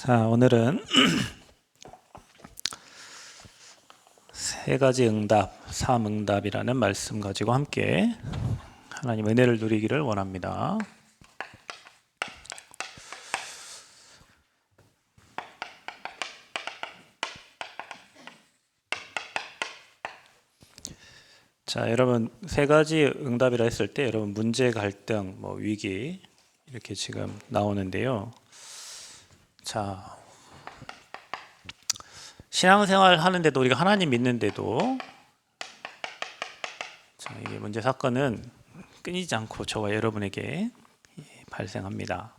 자, 오늘은 세 가지 응답, 삼응답이라는 말씀 가지고 함께 하나님 은혜를 누리기를 원합니다. 자, 여러분 세 가지 응답이라 했을 때 여러분 문제, 갈등, 위기 이렇게 지금 나오는데요. 자, 신앙생활 하는데도 우리가 하나님 믿는데도 자, 이게 문제 사건은 끊이지 않고 저와 여러분에게 발생합니다.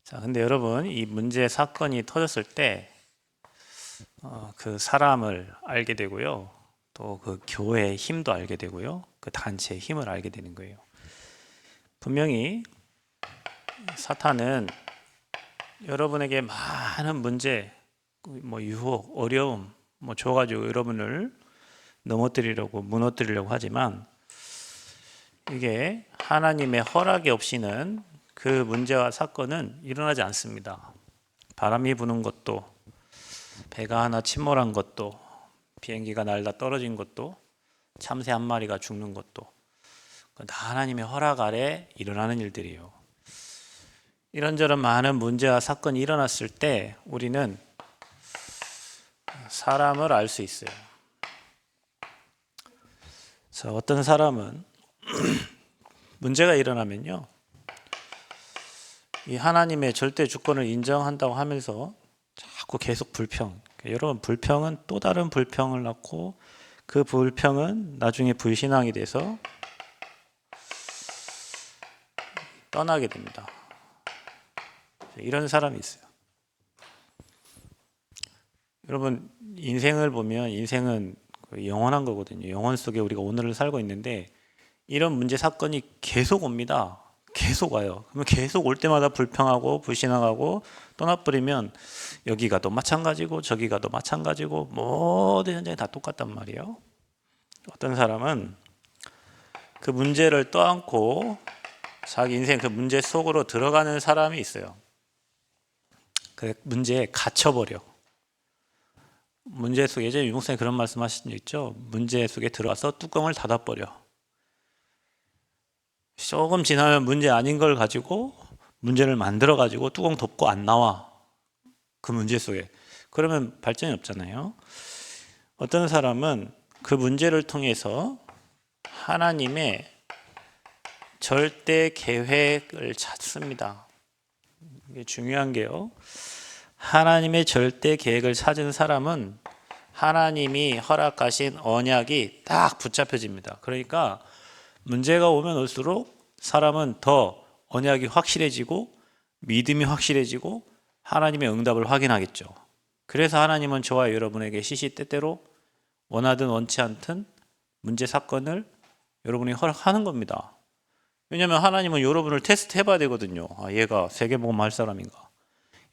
자, 근데 여러분 이 문제 사건이 터졌을 때 그 사람을 알게 되고요. 또 그 교회의 힘도 알게 되고요. 그 단체의 힘을 알게 되는 거예요. 분명히 사탄은 여러분에게 많은 문제, 유혹, 어려움 줘가지고 여러분을 넘어뜨리려고 무너뜨리려고 하지만 이게 하나님의 허락이 없이는 그 문제와 사건은 일어나지 않습니다. 바람이 부는 것도, 배가 하나 침몰한 것도, 비행기가 날다 떨어진 것도, 참새 한 마리가 죽는 것도 다 하나님의 허락 아래 일어나는 일들이에요. 이런저런 많은 문제와 사건이 일어났을 때 우리는 사람을 알 수 있어요. 자, 어떤 사람은 문제가 일어나면요, 이 하나님의 절대 주권을 인정한다고 하면서 자꾸 계속 불평. 여러분, 불평은 또 다른 불평을 낳고 그 불평은 나중에 불신앙이 돼서 떠나게 됩니다. 이런 사람이 있어요. 여러분, 인생을 보면 인생은 영원한 거거든요. 영원 속에 우리가 오늘을 살고 있는데 이런 문제 사건이 계속 옵니다. 계속 와요. 그러면 계속 올 때마다 불평하고 불신앙하고 떠나버리면 여기가 또 마찬가지고 저기가 또 마찬가지고 모든 현장이 다 똑같단 말이에요. 어떤 사람은 그 문제를 떠안고 자기 인생 그 문제 속으로 들어가는 사람이 있어요. 그 문제에 갇혀버려. 문제 속에, 예전에 유목사님 그런 말씀 하신 적 있죠? 문제 속에 들어가서 뚜껑을 닫아버려. 조금 지나면 문제 아닌 걸 가지고 문제를 만들어 가지고 뚜껑 덮고 안 나와. 그 문제 속에. 그러면 발전이 없잖아요. 어떤 사람은 그 문제를 통해서 하나님의 절대 계획을 찾습니다. 이게 중요한 게요. 하나님의 절대 계획을 찾은 사람은 하나님이 허락하신 언약이 딱 붙잡혀집니다. 그러니까 문제가 오면 올수록 사람은 더 언약이 확실해지고 믿음이 확실해지고 하나님의 응답을 확인하겠죠. 그래서 하나님은 저와 여러분에게 시시때때로 원하든 원치 않든 문제 사건을 여러분이 허락하는 겁니다. 왜냐하면 하나님은 여러분을 테스트 해봐야 되거든요. 얘가 세계복음 할 사람인가?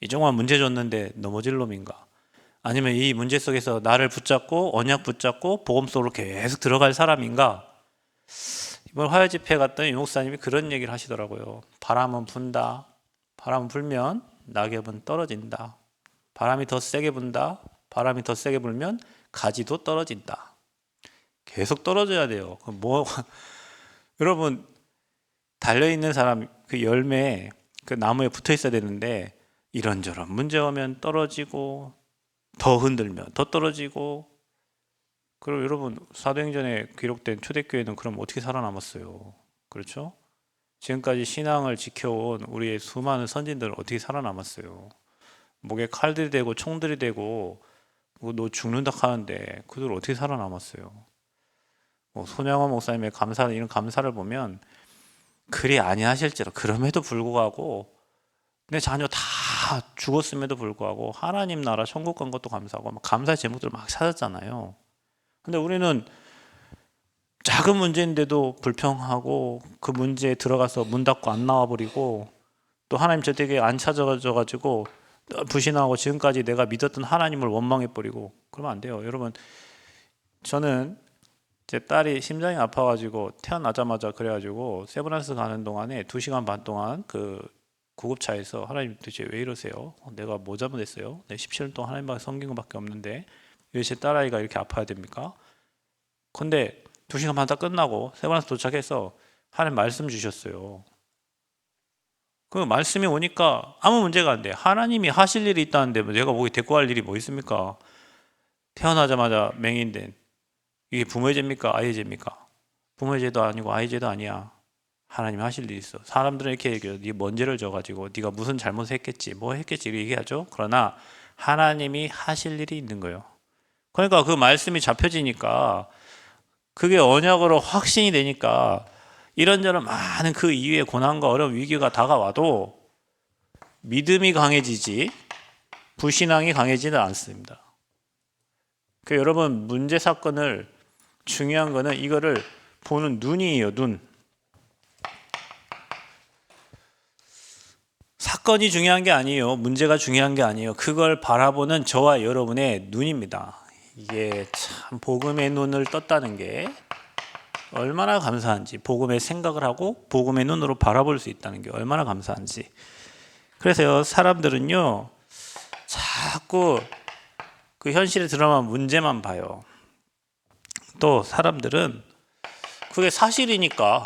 이 정도만 문제 줬는데 넘어질 놈인가? 아니면 이 문제 속에서 나를 붙잡고 언약 붙잡고 복음 속으로 계속 들어갈 사람인가? 이번 화요 집회 갔더니 목사님이 그런 얘기를 하시더라고요. 바람은 분다. 바람은 불면 낙엽은 떨어진다. 바람이 더 세게 분다. 바람이 더 세게 불면 가지도 떨어진다. 계속 떨어져야 돼요. 여러분, 달려있는 사람 그 열매에 그 나무에 붙어 있어야 되는데 이런저런 문제 오면 떨어지고 더 흔들면 더 떨어지고. 그럼 여러분, 사도행전에 기록된 초대교회는 그럼 어떻게 살아남았어요? 그렇죠? 지금까지 신앙을 지켜온 우리의 수많은 선진들은 어떻게 살아남았어요? 목에 칼들이 대고 총들이 대고 너 죽는다 하는데 그들 어떻게 살아남았어요? 손양원 목사님의 이런 감사를 보면 그리 아니하실지라 그럼에도 불구하고 내 자녀 다 죽었음에도 불구하고 하나님 나라 천국 간 것도 감사하고 감사의 제목들을 막 찾았잖아요. 근데 우리는 작은 문제인데도 불평하고 그 문제에 들어가서 문 닫고 안 나와버리고 또 하나님 절대계 안 찾아가지고 불신하고 지금까지 내가 믿었던 하나님을 원망해버리고 그러면 안 돼요. 여러분, 저는 제 딸이 심장이 아파가지고 태어나자마자 그래가지고 세브란스 가는 동안에 2시간 반 동안 그 구급차에서 하나님 도대체 왜 이러세요? 내가 뭐 잘못했어요? 내가 17년 동안 하나님만 섬긴 것밖에 없는데 왜 제 딸아이가 이렇게 아파야 됩니까? 근데 2시간 반 다 끝나고 세브란스 도착해서 하나님 말씀 주셨어요. 그 말씀이 오니까 아무 문제가 안 돼. 하나님이 하실 일이 있다는데 내가 거기 데리고 갈 일이 뭐 있습니까? 태어나자마자 맹인된 이게 부모의 죄입니까? 아이의 죄입니까? 부모의 죄도 아니고 아이의 죄도 아니야. 하나님 하실 일이 있어. 사람들은 이렇게 얘기해요. 네가 뭔 죄를 져가지고 네가 무슨 잘못했겠지 뭐 했겠지 이렇게 얘기하죠. 그러나 하나님이 하실 일이 있는 거예요. 그러니까 그 말씀이 잡혀지니까 그게 언약으로 확신이 되니까 이런저런 많은 그 이후의 고난과 어려움 위기가 다가와도 믿음이 강해지지 불신앙이 강해지는 않습니다. 그 여러분 문제 사건을 중요한 거는 이거를 보는 눈이에요. 눈. 사건이 중요한 게 아니에요. 문제가 중요한 게 아니에요. 그걸 바라보는 저와 여러분의 눈입니다. 이게 참 복음의 눈을 떴다는 게 얼마나 감사한지, 복음의 생각을 하고 복음의 눈으로 바라볼 수 있다는 게 얼마나 감사한지. 그래서요, 사람들은요 자꾸 그 현실에 드러난 문제만 봐요. 또 사람들은 그게 사실이니까,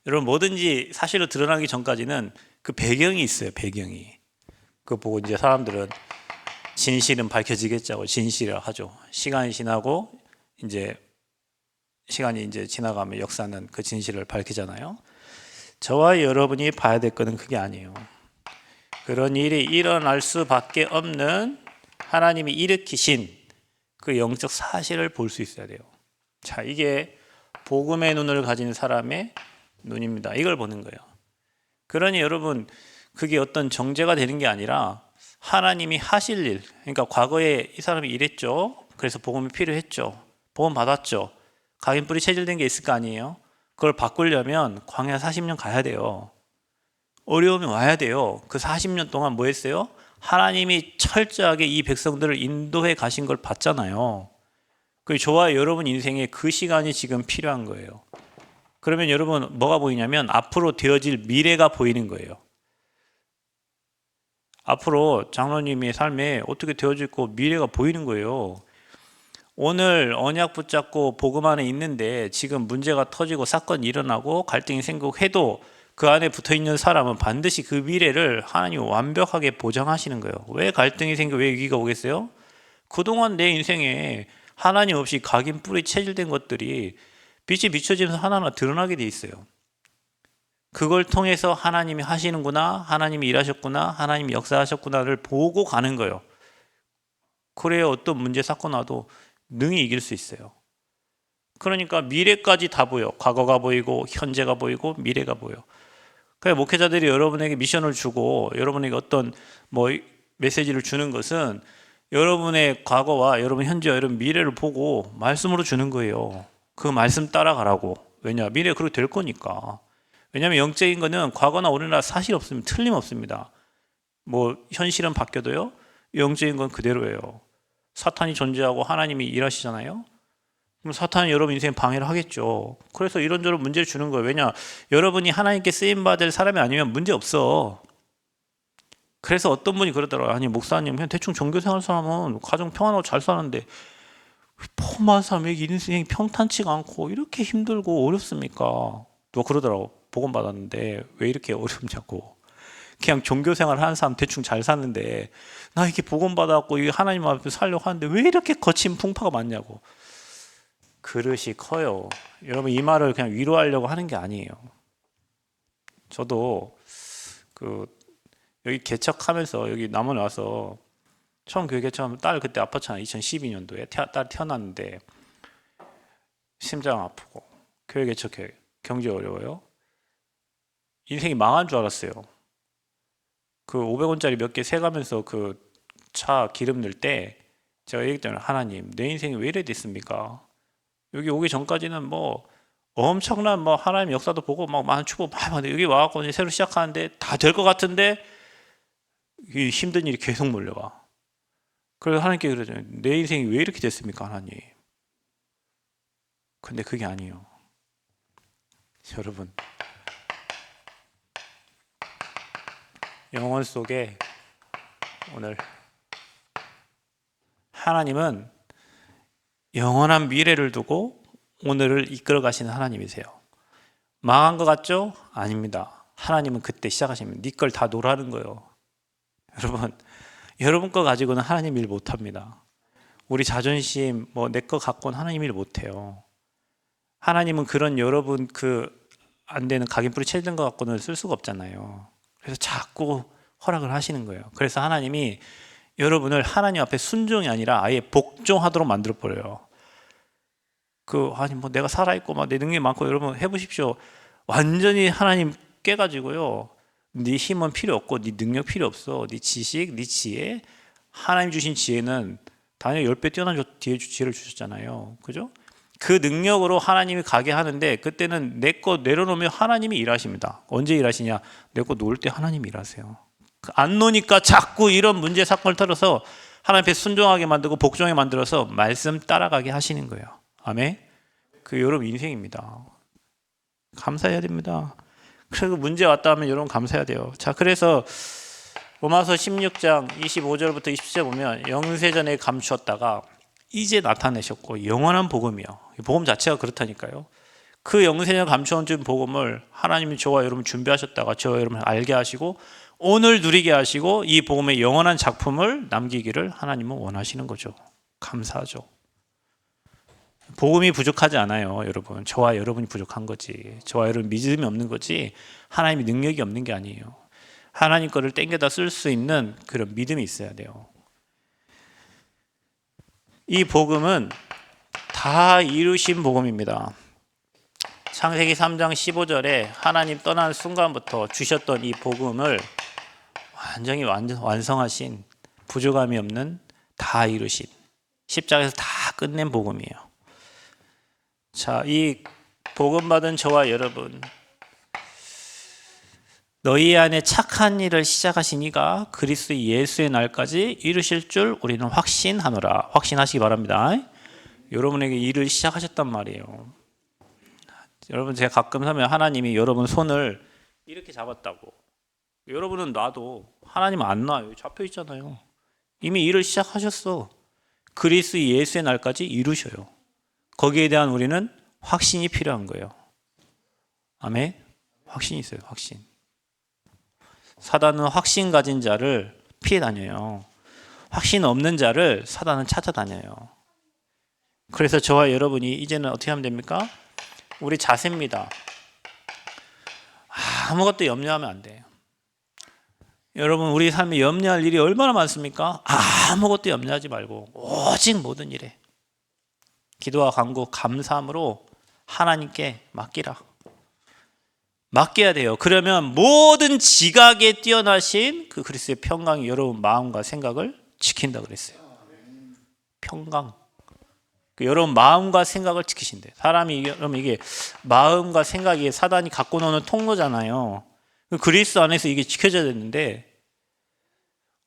여러분 뭐든지 사실로 드러나기 전까지는 그 배경이 있어요. 배경이. 그거 보고 이제 사람들은 진실은 밝혀지겠자고 진실이라 하죠. 시간이 지나고 이제 시간이 이제 지나가면 역사는 그 진실을 밝히잖아요. 저와 여러분이 봐야 될 거는 그게 아니에요. 그런 일이 일어날 수밖에 없는 하나님이 일으키신 그 영적 사실을 볼 수 있어야 돼요. 자, 이게 복음의 눈을 가진 사람의 눈입니다. 이걸 보는 거예요. 그러니 여러분, 그게 어떤 정죄가 되는 게 아니라 하나님이 하실 일, 그러니까 과거에 이 사람이 이랬죠. 그래서 복음이 필요했죠. 복음 받았죠. 각인뿔이 체질된 게 있을 거 아니에요. 그걸 바꾸려면 광야 40년 가야 돼요. 어려움이 와야 돼요. 그 40년 동안 뭐 했어요? 하나님이 철저하게 이 백성들을 인도해 가신 걸 봤잖아요. 그 저와 여러분 인생에 그 시간이 지금 필요한 거예요. 그러면 여러분 뭐가 보이냐면 앞으로 되어질 미래가 보이는 거예요. 앞으로 장로님의 삶에 어떻게 되어질고 미래가 보이는 거예요. 오늘 언약 붙잡고 복음 안에 있는데 지금 문제가 터지고 사건이 일어나고 갈등이 생기고 해도 그 안에 붙어있는 사람은 반드시 그 미래를 하나님이 완벽하게 보장하시는 거예요. 왜 갈등이 생기고 왜 위기가 오겠어요? 그동안 내 인생에 하나님 없이 각인 뿌리 체질된 것들이 빛이 비춰지면서 하나하나 드러나게 돼 있어요. 그걸 통해서 하나님이 하시는구나, 하나님이 일하셨구나, 하나님이 역사하셨구나를 보고 가는 거예요. 그래야 어떤 문제 사건 와도 능히 이길 수 있어요. 그러니까 미래까지 다 보여. 과거가 보이고 현재가 보이고 미래가 보여. 그래서 목회자들이 여러분에게 미션을 주고 여러분에게 어떤 뭐 메시지를 주는 것은 여러분의 과거와 여러분 현재와 여러분 미래를 보고 말씀으로 주는 거예요. 그 말씀 따라가라고. 왜냐? 미래 그렇게 될 거니까. 왜냐하면 영적인 거는 과거나 오늘이나 사실 없으면 틀림없습니다. 뭐 현실은 바뀌어도요, 영적인 건 그대로예요. 사탄이 존재하고 하나님이 일하시잖아요. 그럼 사탄이 여러분 인생 방해를 하겠죠. 그래서 이런저런 문제를 주는 거예요. 왜냐? 여러분이 하나님께 쓰임받을 사람이 아니면 문제 없어. 그래서 어떤 분이 그러더라고요. 아니 목사님 그냥 대충 종교생활 사람은 가정 평안하고 잘 사는데 포만 사람이 인생이 평탄치가 않고 이렇게 힘들고 어렵습니까? 누가 그러더라고. 복음 받았는데 왜 이렇게 어렵냐고. 그냥 종교생활 하는 사람 대충 잘 사는데 나 이렇게 복음 받았고 하나님 앞에 살려고 하는데 왜 이렇게 거친 풍파가 많냐고. 그릇이 커요. 여러분 이 말을 그냥 위로하려고 하는 게 아니에요. 저도 여기 개척하면서 여기 남원 와서 처음 교회 개척하면 딸 그때 아팠잖아요. 2012년도에 딸 태어났는데 심장 아프고 교회 개척해 경제 어려워요. 인생이 망한 줄 알았어요. 그 500원짜리 몇 개 세가면서 그 차 기름 넣을 때 제가 얘기했잖아요. 하나님 내 인생이 왜 이래 됐습니까? 여기 오기 전까지는 뭐 엄청난 뭐 하나님 역사도 보고 막 많은 축복 많이 받는데 여기 와갖고 이제 새로 시작하는데 다 될 것 같은데 이 힘든 일이 계속 몰려와. 그래서 하나님께 그러잖아요. 내 인생이 왜 이렇게 됐습니까, 하나님? 근데 그게 아니에요. 여러분, 영혼 속에 오늘 하나님은 영원한 미래를 두고 오늘을 이끌어 가시는 하나님이세요. 망한 것 같죠? 아닙니다. 하나님은 그때 시작하시면 네 걸 다 놓으라는 거예요. 여러분 거 가지고는 하나님 일 못합니다. 우리 자존심 내 거 갖고는 하나님 일 못해요. 하나님은 그런 여러분 안 되는 각인뿌리 채든 거 갖고는 쓸 수가 없잖아요. 그래서 자꾸 허락을 하시는 거예요. 그래서 하나님이 여러분을 하나님 앞에 순종이 아니라 아예 복종하도록 만들어 버려요. 내가 살아있고 내 능력이 많고 여러분 해보십시오. 완전히 하나님 깨가지고요. 네 힘은 필요 없고 네 능력 필요 없어. 네 지식, 네 지혜, 하나님 주신 지혜는 당연히 10배 뛰어난 지혜를 주셨잖아요. 그죠? 그 능력으로 하나님이 가게 하는데 그때는 내 거 내려놓으면 하나님이 일하십니다. 언제 일하시냐? 내 거 놓을 때 하나님이 일하세요. 안 놓으니까 자꾸 이런 문제 사건을 털어서 하나님 앞에 순종하게 만들고 복종하게 만들어서 말씀 따라가게 하시는 거예요. 아멘. 여러분 인생입니다. 감사해야 됩니다. 그래서 문제 왔다 하면 여러분 감사해야 돼요. 자, 그래서 로마서 16장 25절부터 27절 보면 영세전에 감추었다가 이제 나타내셨고 영원한 복음이요. 복음 자체가 그렇다니까요. 그 영세전에 감추어온 복음을 하나님이 저와 여러분 준비하셨다가 저와 여러분 알게 하시고 오늘 누리게 하시고 이 복음의 영원한 작품을 남기기를 하나님은 원하시는 거죠. 감사하죠. 복음이 부족하지 않아요, 여러분. 저와 여러분이 부족한 거지. 저와 여러분 믿음이 없는 거지. 하나님이 능력이 없는 게 아니에요. 하나님 거를 땡겨다 쓸 수 있는 그런 믿음이 있어야 돼요. 이 복음은 다 이루신 복음입니다. 창세기 3장 15절에 하나님 떠난 순간부터 주셨던 이 복음을 완전히 완성하신, 부족함이 없는, 다 이루신, 십자가에서 다 끝낸 복음이에요. 자, 이 복음 받은 저와 여러분, 너희 안에 착한 일을 시작하신 이가 그리스도 예수의 날까지 이루실 줄 우리는 확신하노라. 확신하시기 바랍니다. 여러분에게 일을 시작하셨단 말이에요. 여러분, 제가 가끔 하면 하나님이 여러분 손을 이렇게 잡았다고. 여러분은 놔도 하나님은 안 놔요. 잡혀 있잖아요. 이미 일을 시작하셨어. 그리스도 예수의 날까지 이루셔요. 거기에 대한 우리는 확신이 필요한 거예요. 아멘. 확신이 있어요. 확신. 사단은 확신 가진 자를 피해 다녀요. 확신 없는 자를 사단은 찾아다녀요. 그래서 저와 여러분이 이제는 어떻게 하면 됩니까? 우리 자세입니다. 아무것도 염려하면 안 돼요. 여러분, 우리 삶에 염려할 일이 얼마나 많습니까? 아무것도 염려하지 말고 오직 모든 일에 기도와 간구, 감사함으로 하나님께 맡기라. 맡겨야 돼요. 그러면 모든 지각에 뛰어나신 그 그리스도의 평강이 여러분 마음과 생각을 지킨다 그랬어요. 평강. 여러분 마음과 생각을 지키신대. 사람이 여러분 이게 마음과 생각이 사단이 갖고 노는 통로잖아요. 그리스도 안에서 이게 지켜져야 되는데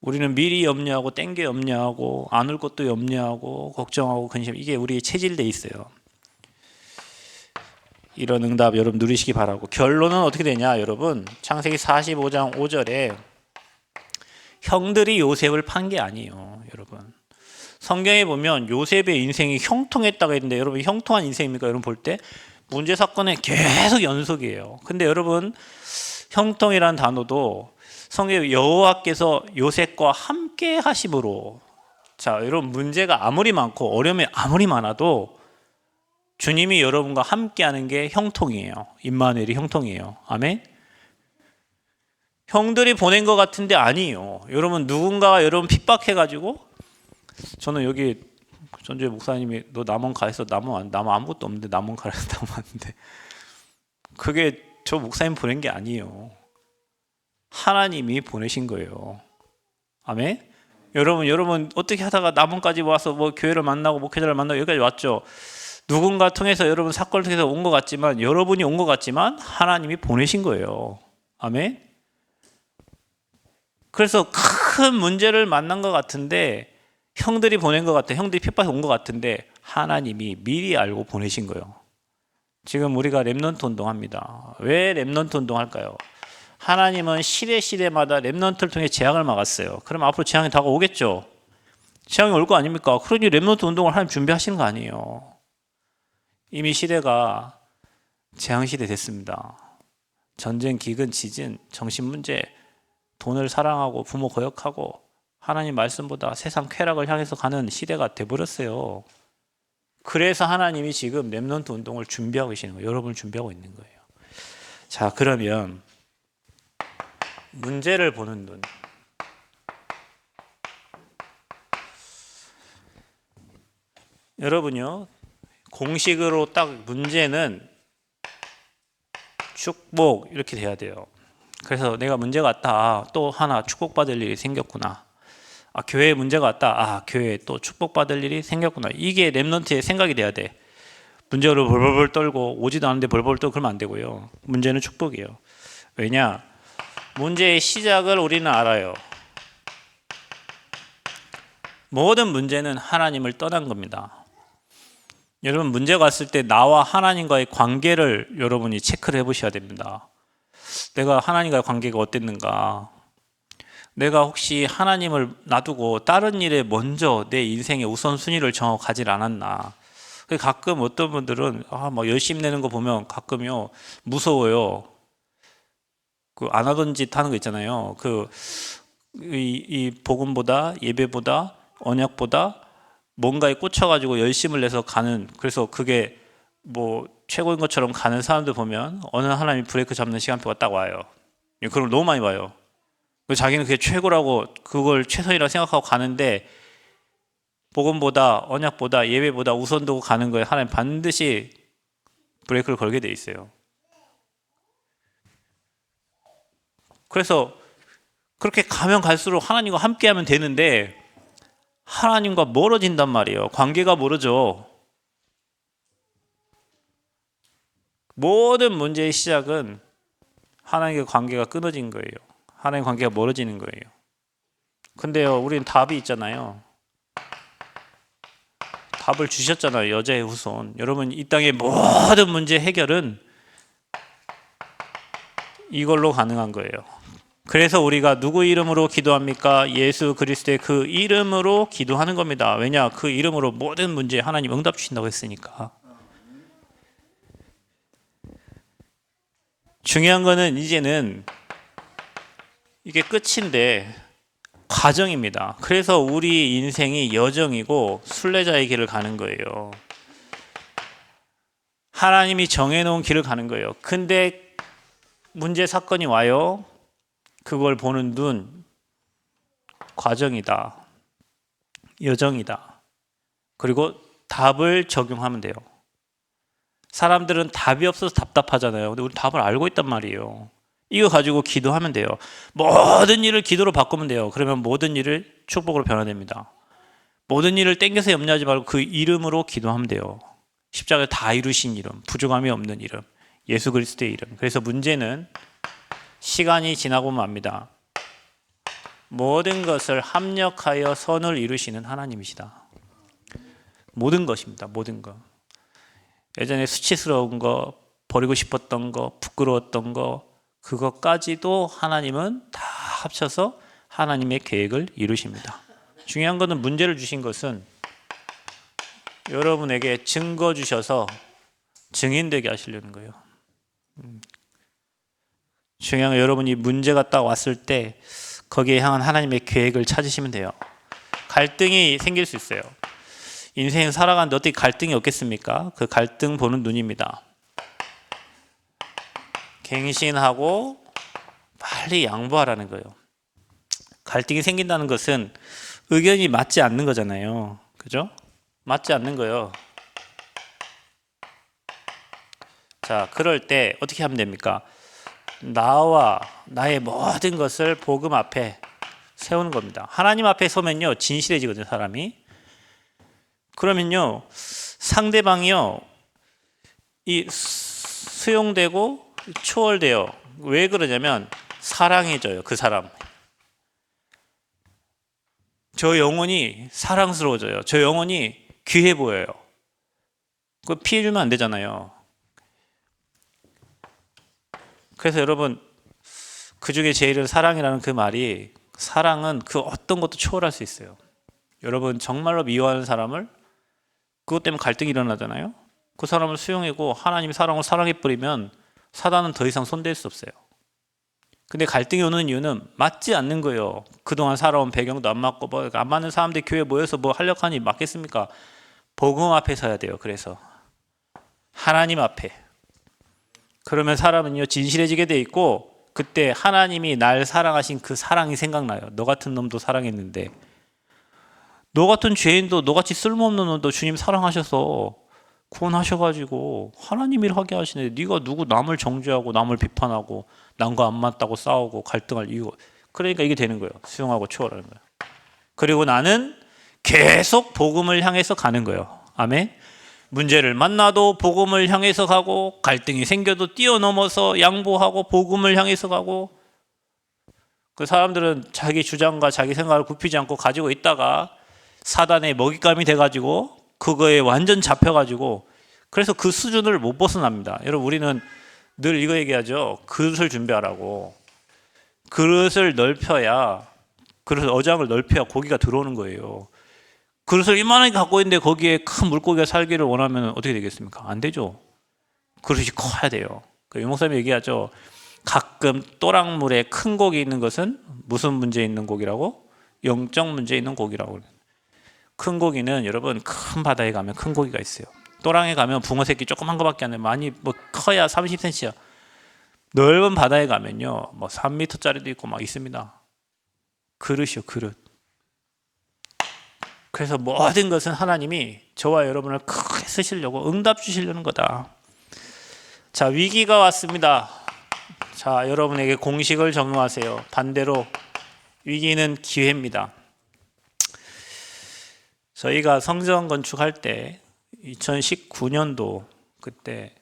우리는 미리 염려하고 땡겨 염려하고 안 올 것도 염려하고 걱정하고 근심, 이게 우리의 체질돼 있어요. 이런 응답 여러분 누리시기 바라고. 결론은 어떻게 되냐 여러분, 창세기 45장 5절에 형들이 요셉을 판 게 아니에요. 여러분 성경에 보면 요셉의 인생이 형통했다고 했는데 여러분 형통한 인생입니까? 여러분 볼 때 문제 사건의 계속 연속이에요. 근데 여러분 형통이라는 단어도 성경에 여호와께서 요셉과 함께 하심으로, 자 여러분 문제가 아무리 많고 어려움이 아무리 많아도 주님이 여러분과 함께 하는 게 형통이에요. 임마누엘이 형통이에요. 아멘. 형들이 보낸 것 같은데 아니에요. 여러분 누군가가 여러분 핍박해가지고, 저는 여기 전주의 목사님이 너 남원 가서 나무 아무것도 없는데 남원 가서 나무 왔는데 그게 저 목사님 보낸 게 아니에요. 하나님이 보내신 거예요. 아멘. 여러분 어떻게 하다가 남원까지 와서 교회를 만나고 목회자를 만나고 여기까지 왔죠. 누군가 통해서 여러분 사건을 통해서 온 것 같지만, 여러분이 온 것 같지만 하나님이 보내신 거예요. 아멘. 그래서 큰 문제를 만난 것 같은데, 형들이 보낸 것 같아, 형들이 핍박해 온 것 같은데 하나님이 미리 알고 보내신 거예요. 지금 우리가 렘넌트 운동합니다. 왜 렘넌트 운동할까요? 하나님은 시대마다 렘넌트를 통해 재앙을 막았어요. 그럼 앞으로 재앙이 다가오겠죠. 재앙이 올 거 아닙니까? 그러니 렘넌트 운동을 하나님 준비하시는 거 아니에요. 이미 시대가 재앙 시대 됐습니다. 전쟁, 기근, 지진, 정신 문제, 돈을 사랑하고 부모 거역하고 하나님 말씀보다 세상 쾌락을 향해서 가는 시대가 돼버렸어요. 그래서 하나님이 지금 렘넌트 운동을 준비하고 계시는 거예요. 여러분을 준비하고 있는 거예요. 자, 그러면 문제를 보는 눈. 여러분요, 공식으로 딱 문제는 축복 이렇게 돼야 돼요. 그래서 내가 문제가 왔다. 또 하나 축복받을 일이 생겼구나. 교회에 문제가 왔다. 교회에 또 축복받을 일이 생겼구나. 이게 렘넌트의 생각이 돼야 돼. 문제로 벌벌벌 떨고 오지도 않는데 벌벌 떨고 그러면 안 되고요. 문제는 축복이에요. 왜냐? 문제의 시작을 우리는 알아요. 모든 문제는 하나님을 떠난 겁니다. 여러분, 문제가 왔을 때 나와 하나님과의 관계를 여러분이 체크를 해보셔야 됩니다. 내가 하나님과의 관계가 어땠는가? 내가 혹시 하나님을 놔두고 다른 일에 먼저 내 인생의 우선순위를 정하고 가질 않았나? 가끔 어떤 분들은 열심히 내는 거 보면 가끔요 무서워요. 안 하던 짓 하는 거 있잖아요. 이 복음보다 예배보다 언약보다 뭔가에 꽂혀가지고 열심을 내서 가는, 그래서 그게 최고인 것처럼 가는 사람들 보면 어느 하나님이 브레이크 잡는 시간표가 딱 와요. 그걸 너무 많이 봐요. 자기는 그게 최고라고 그걸 최선이라고 생각하고 가는데 복음보다 언약보다 예배보다 우선 두고 가는 거에 하나님 반드시 브레이크를 걸게 돼 있어요. 그래서 그렇게 가면 갈수록 하나님과 함께하면 되는데 하나님과 멀어진단 말이에요. 관계가 멀어져. 모든 문제의 시작은 하나님과 관계가 끊어진 거예요. 하나님 관계가 멀어지는 거예요. 근데요, 우리는 답이 있잖아요. 답을 주셨잖아요. 여자의 후손. 여러분, 이 땅의 모든 문제 해결은 이걸로 가능한 거예요. 그래서 우리가 누구 이름으로 기도합니까? 예수 그리스도의 그 이름으로 기도하는 겁니다. 왜냐? 그 이름으로 모든 문제에 하나님 응답 주신다고 했으니까. 중요한 거는 이제는 이게 끝인데 과정입니다. 그래서 우리 인생이 여정이고 순례자의 길을 가는 거예요. 하나님이 정해놓은 길을 가는 거예요. 근데 문제 사건이 와요. 그걸 보는 눈, 과정이다, 여정이다. 그리고 답을 적용하면 돼요. 사람들은 답이 없어서 답답하잖아요. 근데 우리 답을 알고 있단 말이에요. 이거 가지고 기도하면 돼요. 모든 일을 기도로 바꾸면 돼요. 그러면 모든 일을 축복으로 변화됩니다. 모든 일을 땡겨서 염려하지 말고 그 이름으로 기도하면 돼요. 십자가에 다 이루신 이름, 부족함이 없는 이름, 예수 그리스도의 이름. 그래서 문제는 시간이 지나고 맙니다. 모든 것을 합력하여 선을 이루시는 하나님이시다. 모든 것입니다. 모든 것. 예전에 수치스러운 거, 버리고 싶었던 거, 부끄러웠던 거, 그것까지도 하나님은 다 합쳐서 하나님의 계획을 이루십니다. 중요한 것은 문제를 주신 것은 여러분에게 증거 주셔서 증인되게 하시려는 거예요. 중요한 건 여러분이 문제가 딱 왔을 때 거기에 향한 하나님의 계획을 찾으시면 돼요. 갈등이 생길 수 있어요. 인생 살아가는데 어떻게 갈등이 없겠습니까? 그 갈등 보는 눈입니다. 갱신하고 빨리 양보하라는 거예요. 갈등이 생긴다는 것은 의견이 맞지 않는 거잖아요. 그죠? 맞지 않는 거예요. 자, 그럴 때 어떻게 하면 됩니까? 나와 나의 모든 것을 복음 앞에 세우는 겁니다. 하나님 앞에 서면요 진실해지거든요, 사람이. 그러면요 상대방이요 이 수용되고 초월돼요. 왜 그러냐면 사랑해져요. 그 사람. 저 영혼이 사랑스러워져요. 저 영혼이 귀해 보여요. 그거 피해주면 안 되잖아요. 그래서 여러분 그 중에 제일은 사랑이라는 그 말이, 사랑은 그 어떤 것도 초월할 수 있어요. 여러분 정말로 미워하는 사람을, 그것 때문에 갈등이 일어나잖아요. 그 사람을 수용하고 하나님이 사랑을 사랑해버리면 사단은 더 이상 손댈 수 없어요. 근데 갈등이 오는 이유는 맞지 않는 거예요. 그동안 살아온 배경도 안 맞고 뭐 안 맞는 사람들이 교회에 모여서 뭐 하려고 하니 맞겠습니까? 복음 앞에 서야 돼요. 그래서 하나님 앞에. 그러면 사람은요 진실해지게 돼 있고, 그때 하나님이 날 사랑하신 그 사랑이 생각나요. 너 같은 놈도 사랑했는데, 너 같은 죄인도, 너같이 쓸모없는 놈도 주님 사랑하셔서 구원하셔가지고 하나님 일 하게 하시네. 네가 누구 남을 정죄하고 남을 비판하고 남과 안 맞다고 싸우고 갈등할 이유가. 그러니까 이게 되는 거예요. 수용하고 초월하는 거예요. 그리고 나는 계속 복음을 향해서 가는 거예요. 아멘. 문제를 만나도 복음을 향해서 가고, 갈등이 생겨도 뛰어넘어서 양보하고 복음을 향해서 가고. 그 사람들은 자기 주장과 자기 생각을 굽히지 않고 가지고 있다가 사단의 먹잇감이 돼가지고 그거에 완전 잡혀가지고, 그래서 그 수준을 못 벗어납니다. 여러분, 우리는 늘 이거 얘기하죠. 그릇을 준비하라고. 그릇을 넓혀야, 그릇 어장을 넓혀야 고기가 들어오는 거예요. 그릇을 이만하게 갖고 있는데 거기에 큰 물고기가 살기를 원하면 어떻게 되겠습니까? 안 되죠. 그릇이 커야 돼요. 유 목사님이 얘기하죠. 가끔 또랑물에 큰 고기 있는 것은 무슨 문제 있는 고기라고? 영적 문제 있는 고기라고. 큰 고기는 여러분 큰 바다에 가면 큰 고기가 있어요. 또랑에 가면 붕어 새끼 조그만 거밖에 안 돼요. 많이 뭐 커야 30cm야. 넓은 바다에 가면요 뭐 3m짜리도 있고 막 있습니다. 그릇이요, 그릇. 그래서 모든 것은 하나님이 저와 여러분을 크게 쓰시려고 응답 주시려는 거다. 자, 위기가 왔습니다. 자, 여러분에게 공식을 적용하세요. 반대로 위기는 기회입니다. 저희가 성전 건축할 때 2019년도 그때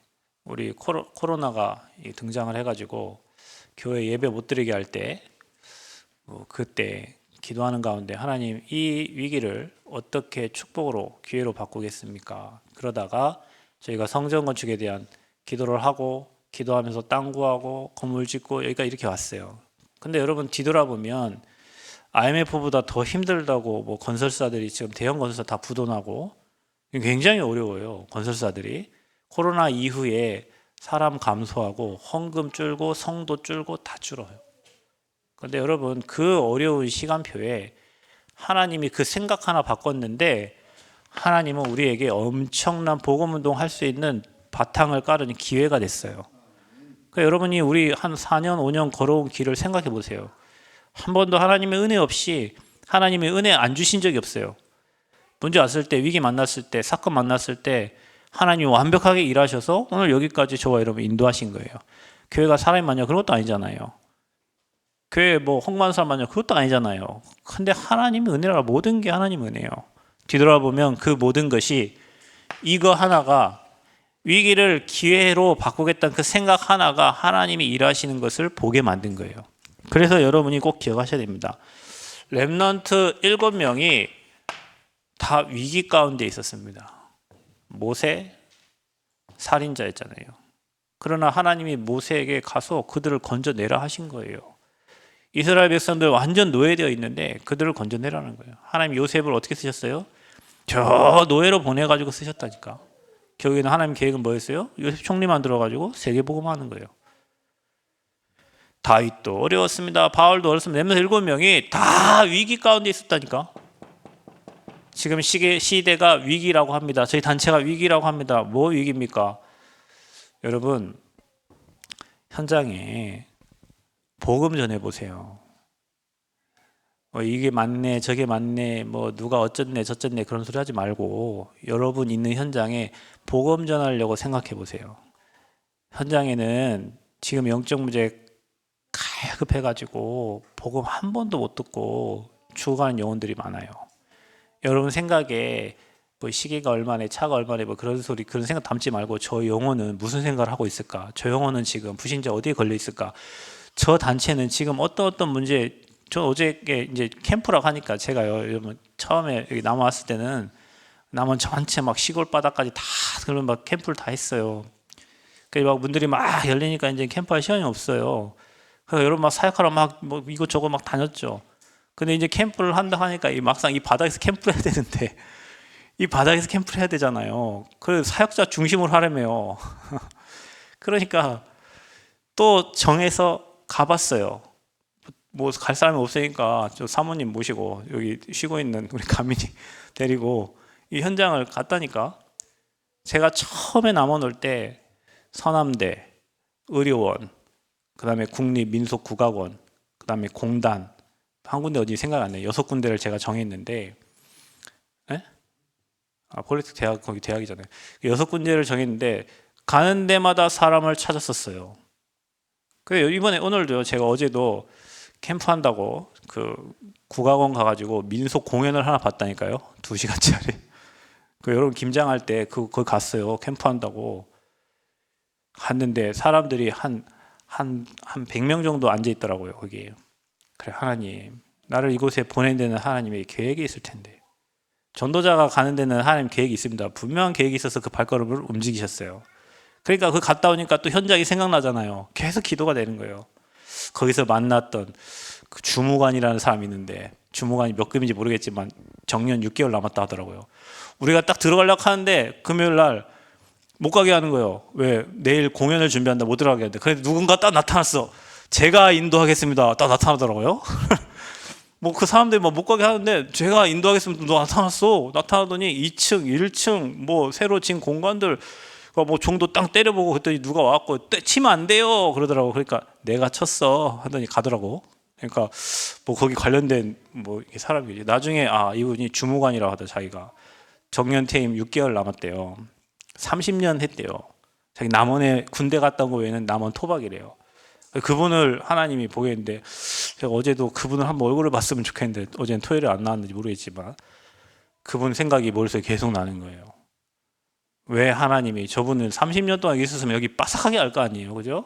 우리 코로나가 등장을 해가지고 교회 예배 못 드리게 할 때 그때 기도하는 가운데 하나님 이 위기를 어떻게 축복으로 기회로 바꾸겠습니까? 그러다가 저희가 성전 건축에 대한 기도를 하고 기도하면서 땅 구하고 건물 짓고 여기까지 이렇게 왔어요. 근데 여러분 뒤돌아보면 IMF보다 더 힘들다고 뭐 건설사들이 지금 대형 건설사 다 부도나고 굉장히 어려워요. 건설사들이 코로나 이후에 사람 감소하고 헌금 줄고 성도 줄고 다 줄어요. 그런데 여러분 그 어려운 시간표에 하나님이 그 생각 하나 바꿨는데 하나님은 우리에게 엄청난 복음운동 할 수 있는 바탕을 깔은 기회가 됐어요. 그러니까 여러분이 우리 한 4년 5년 걸어온 길을 생각해 보세요. 한 번도 하나님의 은혜 없이 하나님의 은혜 안 주신 적이 없어요. 문제 왔을 때, 위기 만났을 때, 사건 만났을 때 하나님이 완벽하게 일하셔서 오늘 여기까지 저와 여러분 인도하신 거예요. 교회가 사람이 많냐? 그런 것도 아니잖아요. 교회 뭐 홍보하는 사람 많냐? 그것도 아니잖아요. 근데 하나님의 은혜라, 모든 게 하나님 은혜예요. 뒤돌아보면 그 모든 것이 이거 하나가, 위기를 기회로 바꾸겠다는 그 생각 하나가 하나님이 일하시는 것을 보게 만든 거예요. 그래서 여러분이 꼭 기억하셔야 됩니다. 렘넌트 7명이 다 위기 가운데 있었습니다. 모세 살인자였잖아요. 그러나 하나님이 모세에게 가서 그들을 건져내라 하신 거예요. 이스라엘 백성들 완전 노예되어 있는데 그들을 건져내라는 거예요. 하나님 요셉을 어떻게 쓰셨어요? 저 노예로 보내가지고 쓰셨다니까. 결국에는 하나님 계획은 뭐였어요? 요셉 총리 만들어가지고 세계복음하는 거예요. 다윗도 어려웠습니다. 바울도 어렵습니다. 렘넌트 7명이 다 위기 가운데 있었다니까. 지금 시대가 위기라고 합니다. 저희 단체가 위기라고 합니다. 뭐 위기입니까? 여러분 현장에 복음 전해보세요. 이게 맞네 저게 맞네 뭐 누가 어쨌네 저쨌네 그런 소리 하지 말고 여러분 있는 현장에 복음 전하려고 생각해 보세요. 현장에는 지금 영적 문제 갈급해가지고 복음 한 번도 못 듣고 죽어가는 영혼들이 많아요. 여러분 생각에 뭐 시계가 얼마네 차가 얼마네 뭐 그런 소리 그런 생각 담지 말고 저 영혼은 무슨 생각을 하고 있을까? 저 영혼은 지금 불신자 어디에 걸려 있을까? 저 단체는 지금 어떤 문제. 저 어저께 이제 캠프라고 하니까 제가요 여러분 처음에 여기 남아 왔을 때는 남원 전체 막 시골 바닥까지 다 그런 막 캠프를 다 했어요. 그래서 막 문들이 막 열리니까 이제 캠프할 시간이 없어요. 그래서 여러분 막 사역하러 막 뭐 이것저것 막 다녔죠. 근데 이제 캠프를 한다 하니까 이 막상 이 바닥에서 캠프를 해야 되는데 이 바닥에서 캠프를 해야 되잖아요. 그래서 사역자 중심으로 하려며요. 그러니까 또 정해서 가봤어요. 뭐 갈 사람이 없으니까 저 사모님 모시고 여기 쉬고 있는 우리 가민이 데리고 이 현장을 갔다니까. 제가 처음에 남원 올 때 서남대, 의료원, 그다음에 국립민속국악원, 그다음에 공단, 한 군데 어디 생각 안 나요. 6군데를 제가 정했는데, 에? 폴리틱 대학, 거기 대학이잖아요. 6군데를 정했는데 가는 데마다 사람을 찾았었어요. 그래 이번에 오늘도요. 제가 어제도 캠프 한다고 그 국악원 가가지고 민속 공연을 하나 봤다니까요. 2시간짜리. 그 여러분 김장할 때 거기 갔어요. 캠프 한다고 갔는데 사람들이 한 100명 정도 앉아 있더라고요. 거기. 그래 하나님, 나를 이곳에 보낸 데는 하나님의 계획이 있을 텐데. 전도자가 가는 데는 하나님 계획이 있습니다. 분명한 계획이 있어서 그 발걸음을 움직이셨어요. 그러니까 그 갔다 오니까 또 현장이 생각나잖아요. 계속 기도가 되는 거예요. 거기서 만났던 그 주무관이라는 사람이 있는데, 주무관이 몇 급인지 모르겠지만 정년 6개월 남았다 하더라고요. 우리가 딱 들어가려고 하는데 금요일 날 못 가게 하는 거예요. 왜? 내일 공연을 준비한다, 못 들어가게 하는데. 그래서 누군가 딱 나타났어. 제가 인도하겠습니다. 딱 나타나더라고요. 뭐 그 사람들이 못 가게 하는데 제가 인도하겠습니다. 너 나타났어. 나타나더니 2층, 1층 뭐 새로 지은 공간들 뭐 종도 땅 때려보고 그랬더니 누가 와갖고 치면 안 돼요 그러더라고. 그러니까 내가 쳤어 하더니 가더라고. 그러니까 뭐 거기 관련된 뭐 사람이지. 나중에 이분이 주무관이라고 하더. 자기가 정년 퇴임 6개월 남았대요. 30년 했대요. 자기 남원에 군대 갔다 온 거 외에는 남원 토박이래요. 그분을 하나님이 보게 했는데, 제가 어제도 그분을 한번 얼굴을 봤으면 좋겠는데 어제는 토요일에 안 나왔는지 모르겠지만 그분 생각이 머릿속에 계속 나는 거예요. 왜 하나님이 저분을 30년 동안 있었으면 여기 바삭하게 할 거 아니에요, 그죠?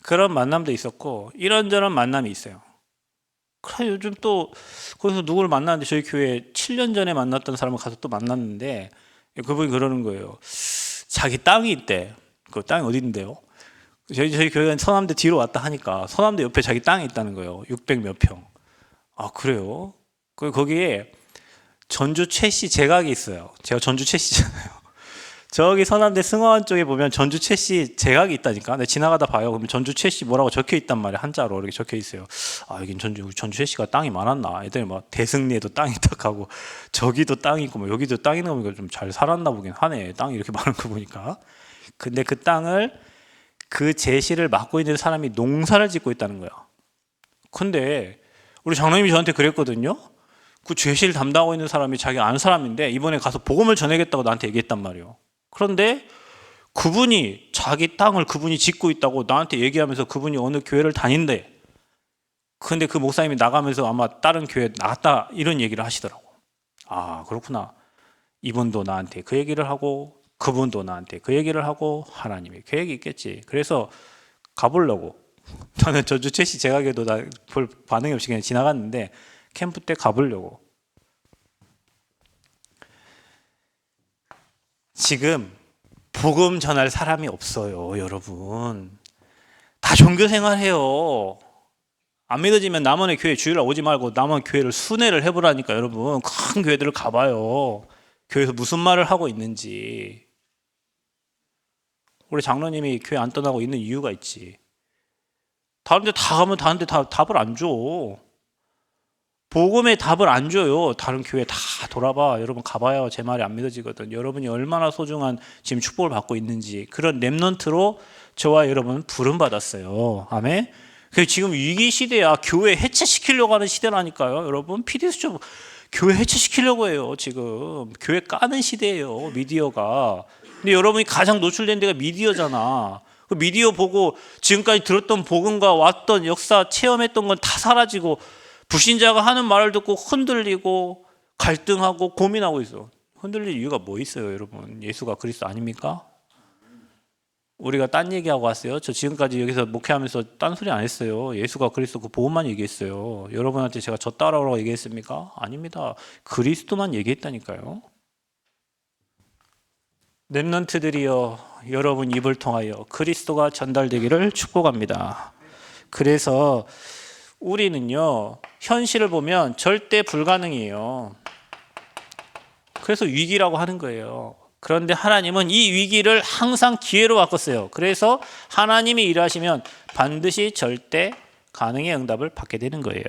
그런 만남도 있었고 이런저런 만남이 있어요. 그래 요즘 또 거기서 누구를 만났는데, 저희 교회 7년 전에 만났던 사람을 가서 또 만났는데 그분이 그러는 거예요. 자기 땅이 있대. 그 땅이 어디 있는데요? 저희 교회가 서남대 뒤로 왔다 하니까 서남대 옆에 자기 땅이 있다는 거예요. 600 몇 평. 그래요? 거기에 전주 최씨 제각이 있어요. 제가 전주 최씨잖아요. 저기 서남대 승화원 쪽에 보면 전주 최씨 제각이 있다니까. 내가 지나가다 봐요. 그러면 전주 최씨 뭐라고 적혀 있단 말이야. 한자로 이렇게 적혀 있어요. 여긴 전주 최씨가 땅이 많았나. 애들이 막 대승리에도 땅이 딱 하고 저기도 땅이 있고 뭐 여기도 땅이 있는 거 보니까 좀 잘 살았나 보긴 하네. 땅이 이렇게 많은 거 보니까. 근데 그 땅을 그 제시를 맡고 있는 사람이 농사를 짓고 있다는 거야. 근데 우리 장로님이 저한테 그랬거든요. 그 제시를 담당하고 있는 사람이 자기 아는 사람인데 이번에 가서 복음을 전하겠다고 나한테 얘기했단 말이에요. 그런데 그분이 자기 땅을 그분이 짓고 있다고 나한테 얘기하면서 그분이 어느 교회를 다닌대. 근데 그 목사님이 나가면서 아마 다른 교회 나갔다 이런 얘기를 하시더라고. 그렇구나. 이분도 나한테 그 얘기를 하고 그분도 나한테 그 얘기를 하고 하나님의 계획이 있겠지. 그래서 가보려고. 저는 전주 최씨 제가게도 볼 반응이 없이 그냥 지나갔는데 캠프 때 가보려고. 지금 복음 전할 사람이 없어요, 여러분. 다 종교생활 해요. 안 믿어지면 남원의 교회 주일날 오지 말고 남원 교회를 순회를 해보라니까. 여러분 큰 교회들을 가봐요. 교회에서 무슨 말을 하고 있는지. 우리 장로님이 교회 안 떠나고 있는 이유가 있지. 다른 데 다 가면 다른 데 다 답을 안 줘. 복음의 답을 안 줘요. 다른 교회 다 돌아봐. 여러분 가봐요. 제 말이 안 믿어지거든. 여러분이 얼마나 소중한 지금 축복을 받고 있는지. 그런 렘넌트로 저와 여러분 부름받았어요. 아멘. 지금 위기 시대야. 교회 해체시키려고 하는 시대라니까요. 여러분 PD수첩 교회 해체시키려고 해요. 지금 교회 까는 시대예요. 미디어가. 근데 여러분이 가장 노출된 데가 미디어잖아. 그 미디어 보고 지금까지 들었던 복음과 왔던 역사 체험했던 건 다 사라지고 불신자가 하는 말을 듣고 흔들리고 갈등하고 고민하고 있어. 흔들릴 이유가 뭐 있어요, 여러분? 예수가 그리스도 아닙니까? 우리가 딴 얘기하고 왔어요. 저 지금까지 여기서 목회하면서 딴 소리 안 했어요. 예수가 그리스도 그 복음만 얘기했어요. 여러분한테 제가 저 따라오라고 얘기했습니까? 아닙니다. 그리스도만 얘기했다니까요. 렘넌트들이여 여러분 입을 통하여 그리스도가 전달되기를 축복합니다. 그래서 우리는요 현실을 보면 절대 불가능이에요. 그래서 위기라고 하는 거예요. 그런데 하나님은 이 위기를 항상 기회로 바꿨어요. 그래서 하나님이 일하시면 반드시 절대 가능의 응답을 받게 되는 거예요.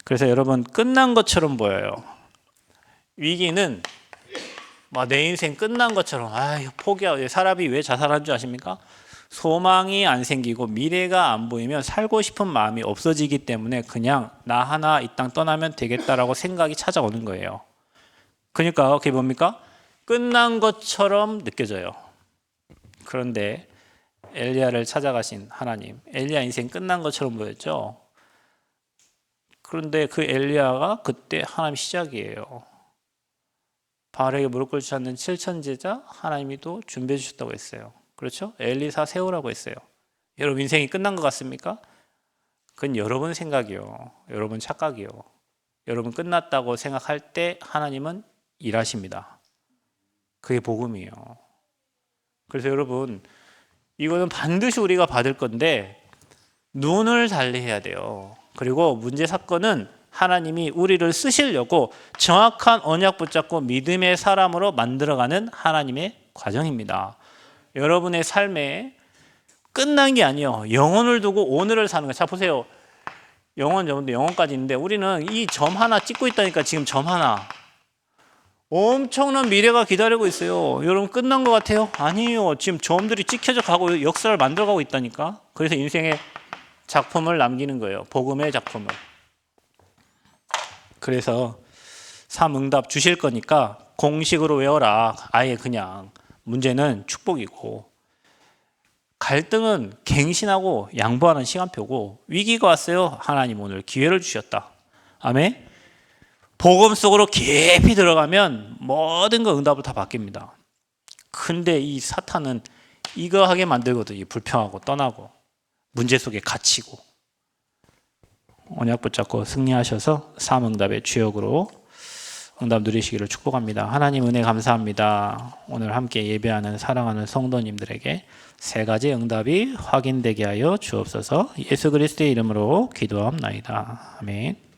그래서 여러분 끝난 것처럼 보여요. 위기는 내 인생 끝난 것처럼 포기하고 사람이 왜 자살한 줄 아십니까? 소망이 안 생기고 미래가 안 보이면 살고 싶은 마음이 없어지기 때문에 그냥 나 하나 이 땅 떠나면 되겠다라고 생각이 찾아오는 거예요. 그러니까 그게 뭡니까? 끝난 것처럼 느껴져요. 그런데 엘리야를 찾아가신 하나님, 엘리야 인생 끝난 것처럼 보였죠. 그런데 그 엘리야가 그때 하나님 시작이에요. 바알에게 무릎 꿇지 않는 7천 제자 하나님이 또 준비해 주셨다고 했어요. 그렇죠? 엘리사 세우라고 했어요. 여러분 인생이 끝난 것 같습니까? 그건 여러분 생각이요. 여러분 착각이요. 여러분 끝났다고 생각할 때 하나님은 일하십니다. 그게 복음이에요. 그래서 여러분 이거는 반드시 우리가 받을 건데 눈을 달리해야 돼요. 그리고 문제 사건은 하나님이 우리를 쓰시려고 정확한 언약 붙잡고 믿음의 사람으로 만들어가는 하나님의 과정입니다. 여러분의 삶에 끝난 게 아니에요. 영혼을 두고 오늘을 사는 거예요. 자 보세요. 영혼까지 있는데 우리는 이 점 하나 찍고 있다니까. 지금 점 하나 엄청난 미래가 기다리고 있어요. 여러분 끝난 것 같아요? 아니에요. 지금 점들이 찍혀져 가고 역사를 만들어가고 있다니까. 그래서 인생의 작품을 남기는 거예요. 복음의 작품을. 그래서 삼응답 주실 거니까 공식으로 외워라. 아예 그냥. 문제는 축복이고 갈등은 갱신하고 양보하는 시간표고 위기가 왔어요. 하나님 오늘 기회를 주셨다. 아멘. 복음 속으로 깊이 들어가면 모든 거 응답을 다 바뀝니다. 근데 이 사탄은 이거 하게 만들거든요. 불평하고 떠나고 문제 속에 갇히고. 언약 붙잡고 승리하셔서 삼응답의 주역으로 응답 누리시기를 축복합니다. 하나님 은혜 감사합니다. 오늘 함께 예배하는 사랑하는 성도님들에게 세 가지 응답이 확인되게 하여 주옵소서. 예수 그리스도의 이름으로 기도합나이다. 아멘.